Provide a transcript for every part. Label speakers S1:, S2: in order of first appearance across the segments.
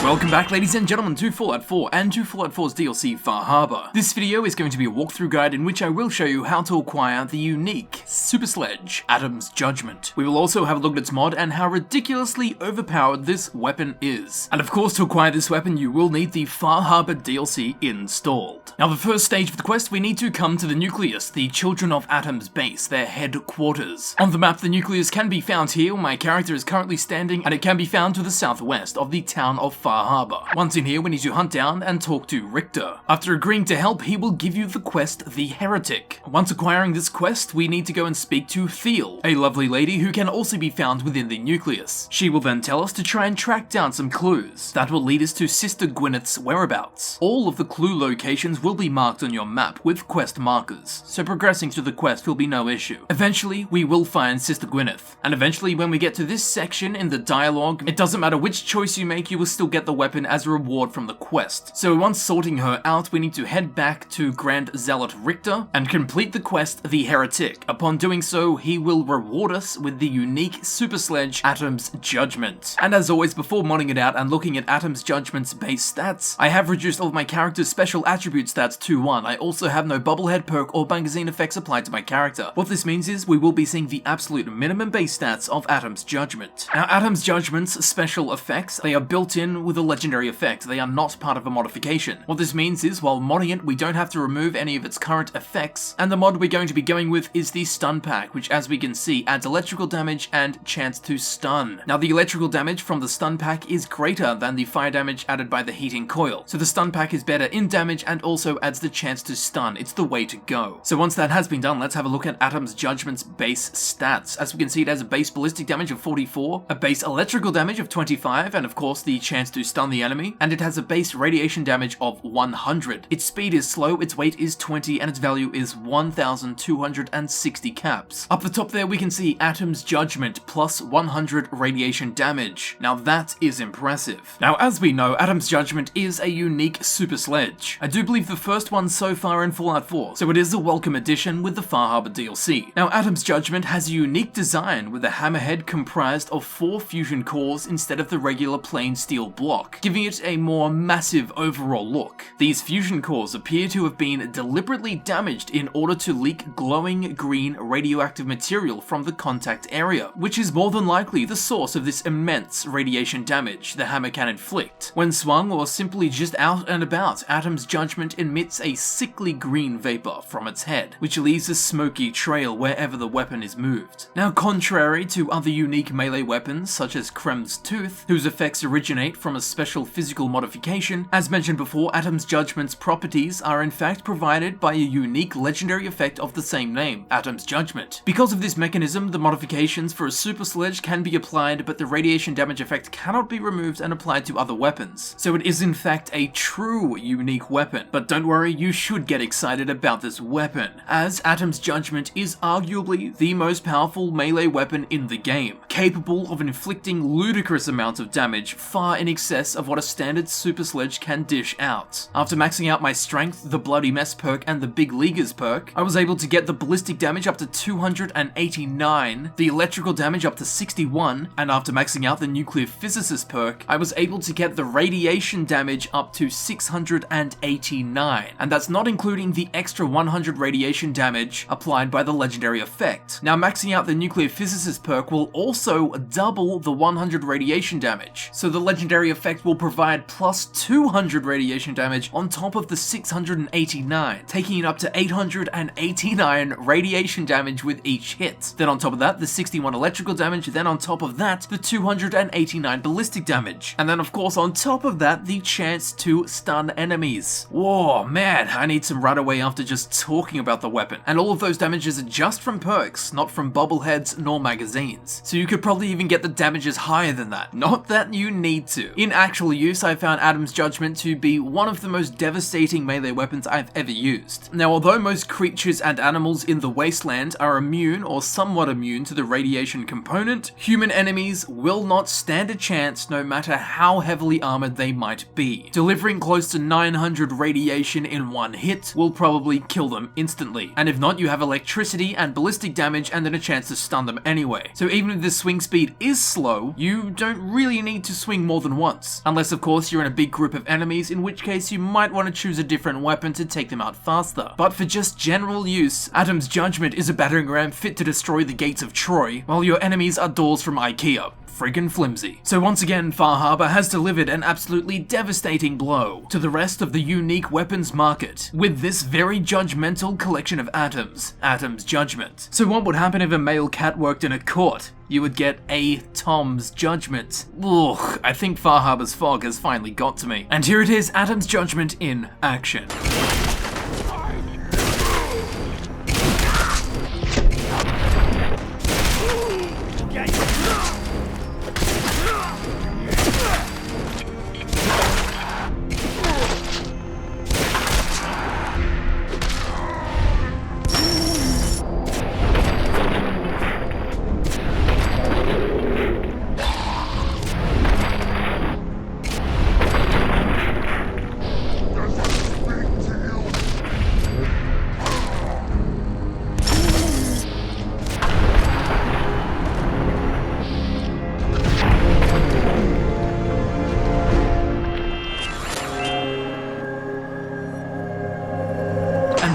S1: Welcome back, ladies and gentlemen, to Fallout 4 and to Fallout 4's DLC, Far Harbor. This video is going to be a walkthrough guide in which I will show you how to acquire the unique Super Sledge, Adam's Judgement. We will also have a look at its mod and how ridiculously overpowered this weapon is. And of course, to acquire this weapon, you will need the Far Harbor DLC installed. Now, the first stage of the quest, we need to come to the Nucleus, the Children of Atom's base, their headquarters. On the map, the Nucleus can be found here, where my character is currently standing, and it can be found to the southwest of the town of Far Harbor. Once in here, we need to hunt down and talk to Richter. After agreeing to help, he will give you the quest, the Heretic. Once acquiring this quest, we need to go and speak to Thiel, a lovely lady who can also be found within the Nucleus. She will then tell us to try and track down some clues. That will lead us to Sister Gwyneth's whereabouts. All of the clue locations will be marked on your map with quest markers, so progressing through the quest will be no issue. Eventually, we will find Sister Gwyneth, and eventually when we get to this section in the dialogue, it doesn't matter which choice you make, you will still get the weapon as a reward from the quest. So once sorting her out, we need to head back to Grand Zealot Richter and complete the quest, the Heretic. Upon doing so, he will reward us with the unique Super Sledge, Adam's Judgement. And as always, before modding it out and looking at Adam's Judgement's base stats, I have reduced all of my character's special attribute stats to 1. I also have no bobblehead perk or magazine effects applied to my character. What this means is we will be seeing the absolute minimum base stats of Adam's Judgement. Now, Adam's Judgement's special effects, they are built in with a legendary effect. They are not part of a modification. What this means is, while modding it, we don't have to remove any of its current effects, and the mod we're going to be going with is the Stun Pack, which as we can see adds electrical damage and chance to stun. Now, the electrical damage from the Stun Pack is greater than the fire damage added by the Heating Coil, so the Stun Pack is better in damage and also adds the chance to stun. It's the way to go. So once that has been done, let's have a look at Adam's Judgement's base stats. As we can see, it has a base ballistic damage of 44, a base electrical damage of 25, and of course the chance to stun the enemy, and it has a base radiation damage of 100. Its speed is slow, its weight is 20, and its value is 1,260 caps. Up the top there we can see Adam's Judgement plus 100 radiation damage. Now that is impressive. Now as we know, Adam's Judgement is a unique Super Sledge. I do believe the first one so far in Fallout 4, so it is a welcome addition with the Far Harbor DLC. Now Adam's Judgement has a unique design with a hammerhead comprised of 4 fusion cores instead of the regular plain steel block, giving it a more massive overall look. These fusion cores appear to have been deliberately damaged in order to leak glowing green radioactive material from the contact area, which is more than likely the source of this immense radiation damage the hammer can inflict. When swung or simply just out and about, Adam's Judgement emits a sickly green vapor from its head, which leaves a smoky trail wherever the weapon is moved. Now, contrary to other unique melee weapons such as Krem's Tooth, whose effects originate from a special physical modification, as mentioned before, Adam's Judgement's properties are in fact provided by a unique legendary effect of the same name, Adam's Judgement. Because of this mechanism, the modifications for a Super Sledge can be applied, but the radiation damage effect cannot be removed and applied to other weapons. So it is in fact a true unique weapon. But don't worry, you should get excited about this weapon, as Adam's Judgement is arguably the most powerful melee weapon in the game, capable of inflicting ludicrous amounts of damage far in excess of what a standard Super Sledge can dish out. After maxing out my strength, the Bloody Mess perk, and the Big Leaguers perk, I was able to get the ballistic damage up to 289, the electrical damage up to 61, and after maxing out the Nuclear Physicist perk, I was able to get the radiation damage up to 689, and that's not including the extra 100 radiation damage applied by the legendary effect. Now, maxing out the Nuclear Physicist perk will also double the 100 radiation damage, so the legendary effect will provide plus 200 radiation damage on top of the 689, taking it up to 889 radiation damage with each hit. Then on top of that, the 61 electrical damage, then on top of that, the 289 ballistic damage, and then of course on top of that, the chance to stun enemies. Whoa, man, I need some right away after just talking about the weapon. And all of those damages are just from perks, not from bobbleheads nor magazines. So you could probably even get the damages higher than that. Not that you need to. In actual use, I found Adam's Judgement to be one of the most devastating melee weapons I've ever used. Now, although most creatures and animals in the wasteland are immune or somewhat immune to the radiation component, human enemies will not stand a chance no matter how heavily armored they might be. Delivering close to 900 radiation in one hit will probably kill them instantly, and if not, you have electricity and ballistic damage and then a chance to stun them anyway. So even if this swing speed is slow, you don't really need to swing more than once. Unless of course you're in a big group of enemies, in which case you might want to choose a different weapon to take them out faster. But for just general use, Adam's Judgement is a battering ram fit to destroy the gates of Troy, while your enemies are doors from IKEA. Friggin' flimsy. So once again, Far Harbor has delivered an absolutely devastating blow to the rest of the unique weapons market with this very judgmental collection of atoms, Adam's Judgement. So what would happen if a male cat worked in a court? You would get a Tom's Judgement. Ugh, I think Far Harbor's fog has finally got to me. And here it is, Adam's Judgement in action.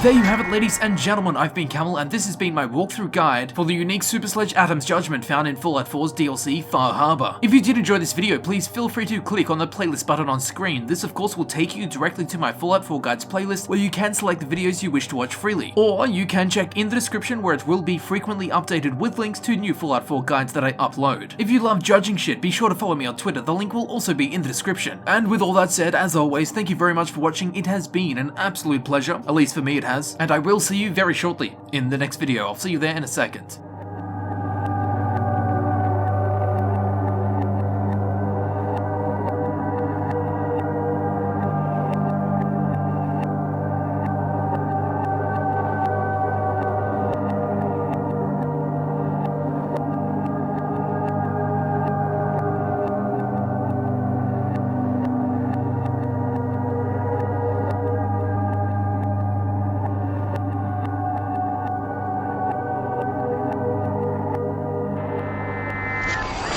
S1: There you have it, ladies and gentlemen, I've been Camel, and this has been my walkthrough guide for the unique Super Sledge Adam's Judgement found in Fallout 4's DLC Far Harbor. If you did enjoy this video, please feel free to click on the playlist button on screen. This of course will take you directly to my Fallout 4 guides playlist, where you can select the videos you wish to watch freely. Or you can check in the description, where it will be frequently updated with links to new Fallout 4 guides that I upload. If you love judging shit, be sure to follow me on Twitter, the link will also be in the description. And with all that said, as always, thank you very much for watching. It has been an absolute pleasure, at least for me it has, and I will see you very shortly in the next video. I'll see you there in a second.